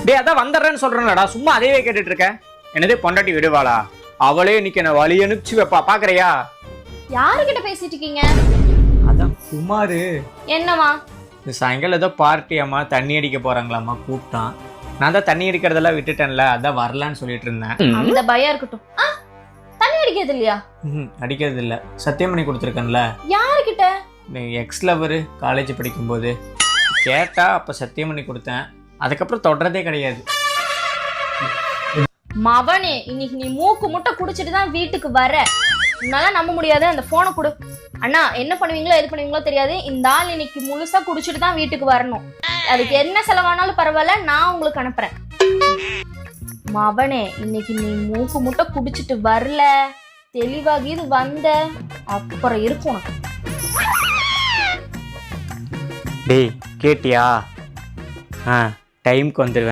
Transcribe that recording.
டேய் அதான் வந்துடுறேன்னு சொல்றேன்லடா, சும்மா அதையே கேட்டுட்டு இருக்க. என்னது பொண்டாட்டி விடுவாளா? அவளே இன்னைக்கு என்ன வழி அனுப்பிச்சு வைப்பா, பாக்குறியா? யாருக்கிட்ட பேசிட்டு இருக்கீங்க? அதான் குமாரு. என்னவா? இந்த சாயங்காலம் ஏதோ பார்ட்டியாம்மா, தண்ணி அடிக்க போறாங்களாம்மா, கூப்பிட்டான். நான் தான் தண்ணி அடிக்கிறதெல்லாம் விட்டுட்டேன்ல, அதான் வரலான்னு சொல்லிட்டு இருந்தேன். அந்த பயம் இருக்கட்டும். தண்ணி அடிக்கிறது இல்லையா? அடிக்கிறது இல்ல, சத்தியம் பண்ணி கொடுத்துருக்கேன்ல. யாருக்கிட்ட? எக்ஸ் லவர் காலேஜ் படிக்கும்போது கேட்டா, அப்ப சத்தியம் பண்ணி கொடுத்தேன். அதுக்கப்புறம் தொடரதே கிடையாது. மவனே, இன்னைக்கு நீ மூக்கு முட்டை குடிச்சிட்டு தான் வீட்டுக்கு வர. உன்னால நம்ப முடியாது. அந்த போனை கொடு. அண்ணா என்ன பண்ணுவீங்களோ எது பண்ணுவீங்களோ தெரியாது, இந்த ஆள் இன்னைக்கு முழுசா குடிச்சிட்டு தான் வீட்டுக்கு வரணும். அதுக்கு என்ன செலவானாலும் பரவாயில்ல, நான் உங்களுக்கு அனுப்புறேன். மவனே, இன்னைக்கு நீ மூக்கு முட்டை குடிச்சிட்டு வரல, தெளிவாகி இது வந்த அப்புறம் இருக்கும் உனக்கு. டேய் கேட்டியா? டைம்க்கு வந்துடுவேன்.